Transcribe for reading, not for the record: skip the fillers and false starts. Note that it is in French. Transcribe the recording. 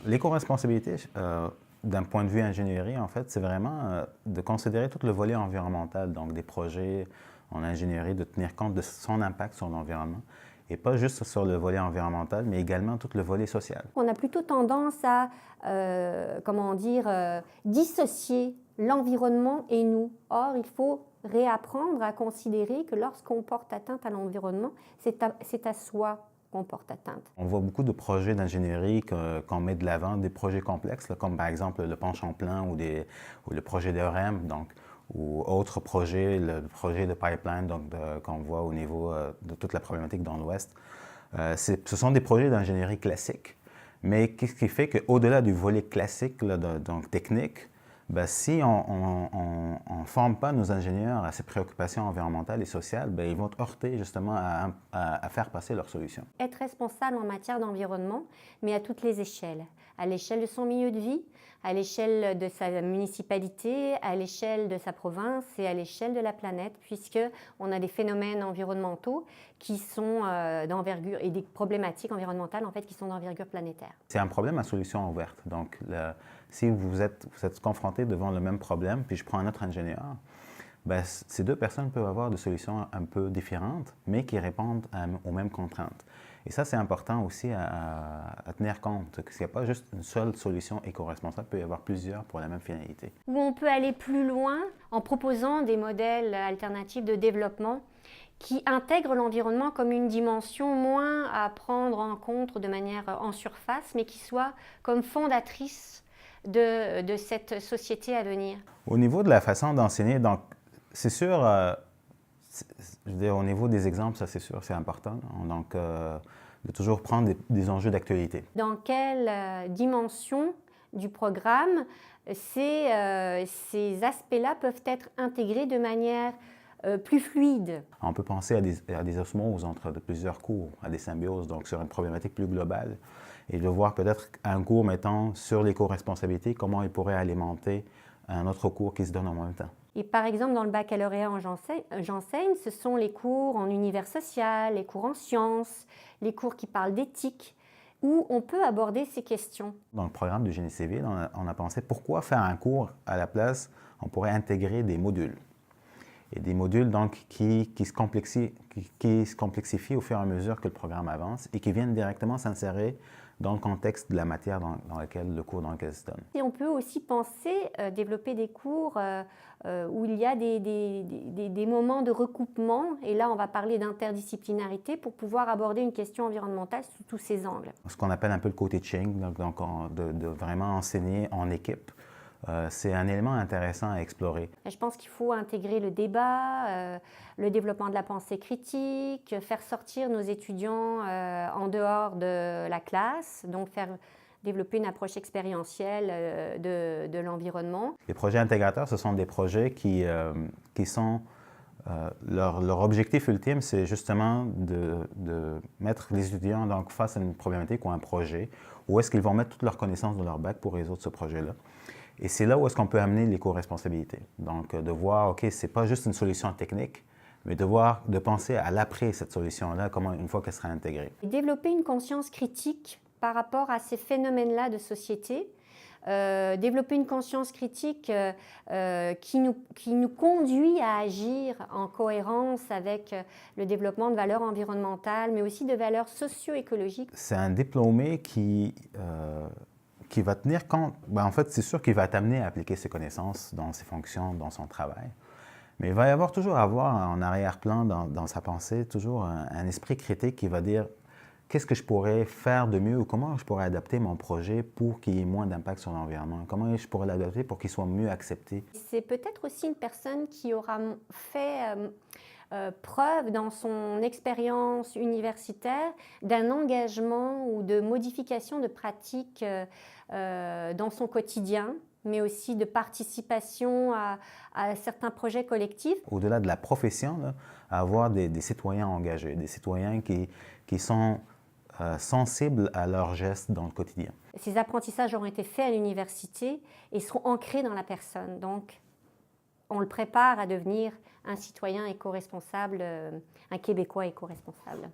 L'éco-responsabilité, d'un point de vue ingénierie, en fait, c'est vraiment de considérer tout le volet environnemental, donc des projets en ingénierie, de tenir compte de son impact sur l'environnement, et pas juste sur le volet environnemental, mais également tout le volet social. On a plutôt tendance à, dissocier l'environnement et nous. Or, il faut réapprendre à considérer que lorsqu'on porte atteinte à l'environnement, c'est à soi qu'on porte atteinte. On voit beaucoup de projets d'ingénierie qu'on met de l'avant, des projets complexes, là, comme par exemple le pont Champlain ou le projet de REM, donc, ou autres projets, le projet de pipeline qu'on voit au niveau de toute la problématique dans l'Ouest. Ce sont des projets d'ingénierie classiques, mais qu'est-ce qui fait qu'au-delà du volet classique, là, donc technique, ben, si on ne forme pas nos ingénieurs à ces préoccupations environnementales et sociales, ben, ils vont heurter justement à faire passer leurs solutions. Être responsable en matière d'environnement, mais à toutes les échelles. À l'échelle de son milieu de vie, à l'échelle de sa municipalité, à l'échelle de sa province et à l'échelle de la planète, puisqu'on a des phénomènes environnementaux qui sont d'envergure et des problématiques environnementales en fait, qui sont d'envergure planétaire. C'est un problème à solution ouverte. Donc, si vous êtes confronté devant le même problème, puis je prends un autre ingénieur, ben, ces deux personnes peuvent avoir des solutions un peu différentes, mais qui répondent aux mêmes contraintes. Et ça, c'est important aussi à tenir compte, qu'il n'y a pas juste une seule solution éco-responsable, il peut y avoir plusieurs pour la même finalité. Où on peut aller plus loin en proposant des modèles alternatifs de développement qui intègrent l'environnement comme une dimension moins à prendre en compte de manière en surface, mais qui soit comme fondatrice de cette société à venir. Au niveau de la façon d'enseigner, donc, c'est sûr, je veux dire, au niveau des exemples, ça c'est sûr, c'est important. Donc, de toujours prendre des enjeux d'actualité. Dans quelle dimension du programme ces aspects-là peuvent être intégrés de manière plus fluide? On peut penser à des osmoses entre plusieurs cours, à des symbioses, donc sur une problématique plus globale. Et de voir peut-être un cours, mettons, sur l'éco-responsabilité, comment il pourrait alimenter un autre cours qui se donne en même temps. Et par exemple, dans le baccalauréat j'enseigne, ce sont les cours en univers social, les cours en sciences, les cours qui parlent d'éthique, où on peut aborder ces questions. Dans le programme du génie civil, on a pensé pourquoi faire un cours à la place, on pourrait intégrer des modules. Et des modules donc, qui se complexifient au fur et à mesure que le programme avance et qui viennent directement s'insérer dans le contexte de la matière dans laquelle le cours dans lequel se donne. Et on peut aussi penser développer des cours où il y a des moments de recoupement, et là on va parler d'interdisciplinarité pour pouvoir aborder une question environnementale sous tous ses angles. Ce qu'on appelle un peu le co-teaching, donc de vraiment enseigner en équipe. C'est un élément intéressant à explorer. Je pense qu'il faut intégrer le débat, le développement de la pensée critique, faire sortir nos étudiants en dehors de la classe, donc développer une approche expérientielle de l'environnement. Les projets intégrateurs, ce sont des projets qui sont... leur objectif ultime, c'est justement de mettre les étudiants donc, face à une problématique ou un projet, où est-ce qu'ils vont mettre toutes leurs connaissances de leur bac pour résoudre ce projet-là. Et c'est là où est-ce qu'on peut amener l'éco-responsabilité. Donc, de voir, OK, ce n'est pas juste une solution technique, mais de penser à l'après cette solution-là, comment une fois qu'elle sera intégrée. Et développer une conscience critique par rapport à ces phénomènes-là de société, développer une conscience critique qui nous conduit à agir en cohérence avec le développement de valeurs environnementales, mais aussi de valeurs socio-écologiques. C'est un diplômé qui va tenir compte, en fait, c'est sûr qu'il va t'amener à appliquer ses connaissances dans ses fonctions, dans son travail. Mais il va y avoir toujours en arrière-plan dans sa pensée, toujours un esprit critique qui va dire qu'est-ce que je pourrais faire de mieux ou comment je pourrais adapter mon projet pour qu'il y ait moins d'impact sur l'environnement, comment je pourrais l'adapter pour qu'il soit mieux accepté. C'est peut-être aussi une personne qui aura fait preuve dans son expérience universitaire d'un engagement ou de modification de pratiques dans son quotidien, mais aussi de participation à certains projets collectifs. Au-delà de la profession, là, avoir des citoyens engagés, des citoyens qui sont sensibles à leurs gestes dans le quotidien. Ces apprentissages auront été faits à l'université et seront ancrés dans la personne. Donc, on le prépare à devenir un citoyen éco-responsable, un Québécois éco-responsable.